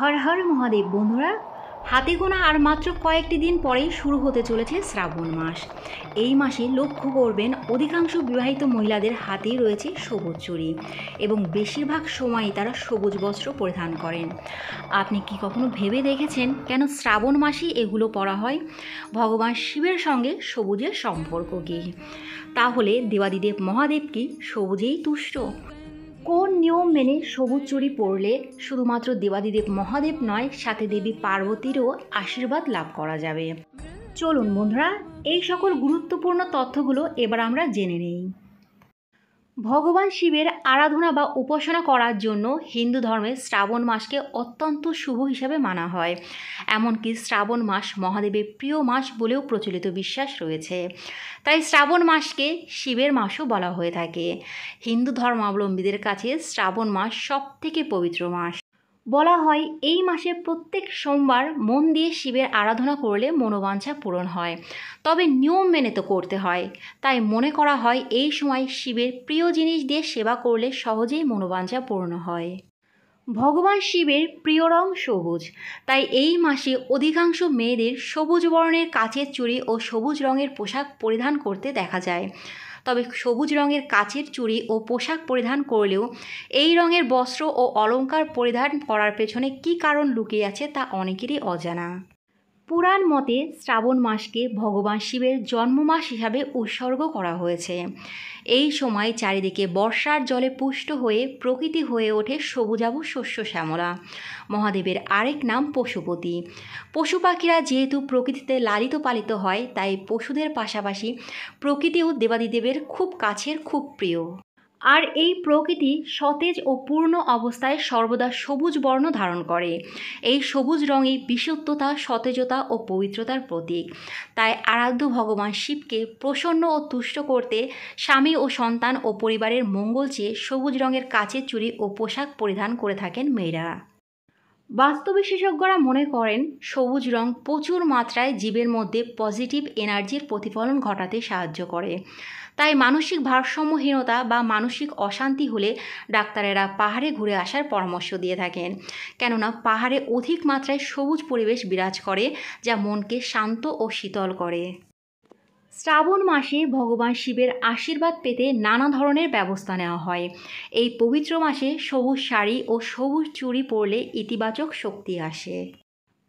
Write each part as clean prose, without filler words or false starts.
হর হর মহাদেব বন্ধুরা, হাতে গোনা আর মাত্র কয়েকটি দিন পরেই শুরু হতে চলেছে শ্রাবণ মাস। এই মাসে লক্ষ্য করবেন অধিকাংশ বিবাহিত মহিলাদের হাতেই রয়েছে সবুজ চুড়ি এবং বেশিরভাগ সময়ই তারা সবুজ বস্ত্র পরিধান করেন। আপনি কি কখনো ভেবে দেখেছেন কেন শ্রাবণ মাসেই এগুলো পরা হয়? ভগবান শিবের সঙ্গে সবুজের সম্পর্ক কী? তাহলে দেবাদিদেব মহাদেব কি সবুজেই তুষ্ট? কোন নিয়ম মেনে সবুজ চুড়ি পরলে শুধুমাত্র দেবাদিদেব মহাদেব নয়, সাথে দেবী পার্বতীরও আশীর্বাদ লাভ করা যাবে? চলুন বন্ধুরা, এই সকল গুরুত্বপূর্ণ তথ্যগুলো এবার আমরা জেনে নেই। ভগবান শিবের আরাধনা বা উপাসনা করার জন্য হিন্দু ধর্মে শ্রাবণ মাসকে অত্যন্ত শুভ হিসাবে মানা হয়। এমনকি শ্রাবণ মাস মহাদেবের প্রিয় মাস বলেও প্রচলিত বিশ্বাস রয়েছে। তাই শ্রাবণ মাসকে শিবের মাসও বলা হয়ে থাকে। হিন্দু ধর্মাবলম্বীদের কাছে শ্রাবণ মাস সবথেকে পবিত্র মাস। বলা হয় এই মাসে প্রত্যেক সোমবার মন দিয়ে শিবের আরাধনা করলে মনোবাঞ্ছা পূরণ হয়, তবে নিয়ম মেনে তো করতে হয়। তাই মনে করা হয় এই সময় শিবের প্রিয় জিনিস দিয়ে সেবা করলে সহজেই মনোবাঞ্ছা পূর্ণ হয়। ভগবান শিবের প্রিয় রং সবুজ, তাই এই মাসে অধিকাংশ মেয়েদের সবুজ বর্ণের কাচের চুড়ি ও সবুজ রঙের পোশাক পরিধান করতে দেখা যায়। তবে সবুজ রঙের কাচের চুড়ি ও পোশাক পরিধান করলেও এই রঙের বস্ত্র ও অলংকার পরিধান করার পেছনে কী কারণ লুকিয়ে আছে তা অনেকেরই অজানা। পুরাণ মতে শ্রাবণ মাসকে ভগবান শিবের জন্মমাস হিসাবে উৎসর্গ করা হয়েছে। এই সময় চারিদিকে বর্ষার জলে পুষ্ট হয়ে প্রকৃতি হয়ে ওঠে সবুজাভ শস্য শ্যামলা। মহাদেবের আরেক নাম পশুপতি। পশু পাখিরা যেহেতু প্রকৃতিতে লালিত পালিত হয়, তাই পশুদের পাশাপাশি প্রকৃতিও দেবাদিদেবের খুব কাছের, খুব প্রিয়। আর এই প্রকৃতি সতেজ ও পূর্ণ অবস্থায় সর্বদা সবুজ বর্ণ ধারণ করে। এই সবুজ রঙই বিশুদ্ধতা, সতেজতা ও পবিত্রতার প্রতীক। তাই আরাধ্য ভগবান শিবকে প্রসন্ন ও তুষ্ট করতে স্বামী ও সন্তান ও পরিবারের মঙ্গল চেয়ে সবুজ রঙের কাচের চুড়ি ও পোশাক পরিধান করে থাকেন মেয়েরা। বাস্তু বিশেষজ্ঞরা মনে করেন সবুজ রং প্রচুর মাত্রায় জীবের মধ্যে পজিটিভ এনার্জির প্রতিফলন ঘটাতে সাহায্য করে। তাই মানসিক ভারসাম্যহীনতা বা মানসিক অশান্তি হলে ডাক্তারেরা পাহাড়ে ঘুরে আসার পরামর্শ দিয়ে থাকেন, কেননা পাহাড়ে অধিক মাত্রায় সবুজ পরিবেশ বিরাজ করে, যা মনকে শান্ত ও শীতল করে। শ্রাবণ মাসে ভগবান শিবের আশীর্বাদ পেতে নানা ধরনের ব্যবস্থা নেওয়া হয়। এই পবিত্র মাসে সবুজ শাড়ি ও সবুজ চুড়ি পরলে ইতিবাচক শক্তি আসে।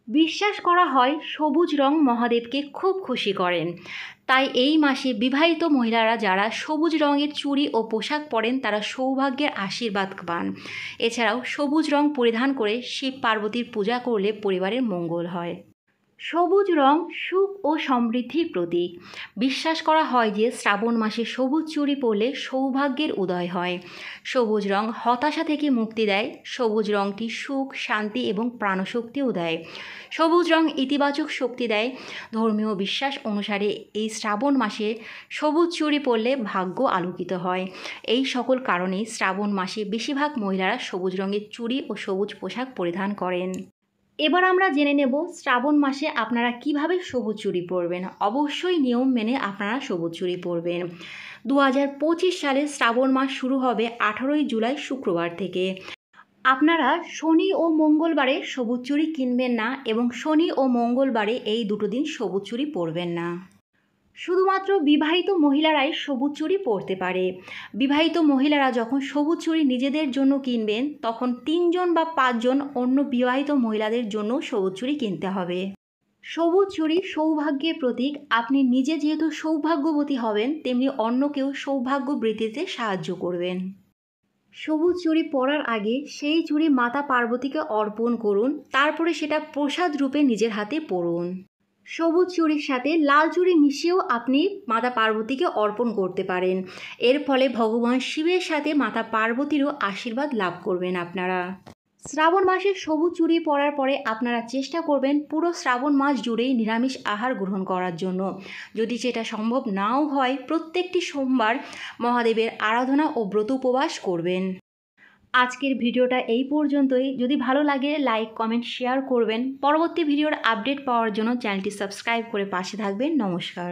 বিশ্বাস করা হয় সবুজ রং মহাদেবকে খুব খুশি করেন। তাই এই মাসে বিবাহিত মহিলারা যারা সবুজ রঙের চুড়ি ও পোশাক পরেন তারা সৌভাগ্যের আশীর্বাদ পান। এছাড়াও সবুজ রং পরিধান করে শিব পার্বতীর পূজা করলে পরিবারের মঙ্গল হয়। সবুজ রং সুখ ও সমৃদ্ধির প্রতীক। বিশ্বাস করা হয় যে শ্রাবণ মাসে সবুজ চুড়ি পরলে সৌভাগ্যের উদয় হয়। সবুজ রং হতাশা থেকে মুক্তি দেয়। সবুজ রংটি সুখ, শান্তি এবং প্রাণশক্তিও দেয়। সবুজ রং ইতিবাচক শক্তি দেয়। ধর্মীয় বিশ্বাস অনুসারে এই শ্রাবণ মাসে সবুজ চুড়ি পরলে ভাগ্য আলোকিত হয়। এই সকল কারণেই শ্রাবণ মাসে বেশিরভাগ মহিলারা সবুজ রঙের চুড়ি ও সবুজ পোশাক পরিধান করেন। এবার আমরা জেনে নেব শ্রাবণ মাসে আপনারা কিভাবে সবুজ চুড়ি পরবেন। অবশ্যই নিয়ম মেনে আপনারা সবুজ চুড়ি পরবেন। 2025 সালে শ্রাবণ মাস শুরু হবে 18ই জুলাই শুক্রবার থেকে। আপনারা শনি ও মঙ্গলবারে সবুজ চুড়ি কিনবেন না এবং শনি ও মঙ্গলবারে এই দুটো দিন সবুজ চুড়ি পরবেন না। শুধুমাত্র বিবাহিত মহিলারাই সবুজ চুড়ি পরতে পারে। বিবাহিত মহিলারা যখন সবুজ চুড়ি নিজেদের জন্য কিনবেন, তখন 3 জন বা 5 জন অন্য বিবাহিত মহিলাদের জন্য সবুজ চুড়ি কিনতে হবে। সবুজ চুড়ি সৌভাগ্যের প্রতীক। আপনি নিজে যেহেতু সৌভাগ্যবতী হবেন, তেমনি অন্যকেও সৌভাগ্য বৃদ্ধিতে সাহায্য করবেন। সবুজ চুড়ি পরার আগে সেই চুড়ি মাতা পার্বতীকে অর্পণ করুন, তারপরে সেটা প্রসাদ রূপে নিজের হাতে পরুন। সবুজ চুড়ির সাথে লাল চুড়ি মিশিয়েও আপনি মাতা পার্বতীকে অর্পণ করতে পারেন। এর ফলে ভগবান শিবের সাথে মাতা পার্বতীরও আশীর্বাদ লাভ করবেন আপনারা। শ্রাবণ মাসে সবুজ চুড়ি পরার পরে আপনারা চেষ্টা করবেন পুরো শ্রাবণ মাস জুড়েই নিরামিষ আহার গ্রহণ করার জন্য। যদি সেটা সম্ভব নাও হয়, প্রত্যেকটি সোমবার মহাদেবের আরাধনা ও ব্রত উপবাস করবেন। আজকের ভিডিওটা এই পর্যন্তই। যদি ভালো লাগে লাইক, কমেন্ট, শেয়ার করবেন। পরবর্তী ভিডিওর আপডেট পাওয়ার জন্য চ্যানেলটি সাবস্ক্রাইব করে পাশে থাকবেন। নমস্কার।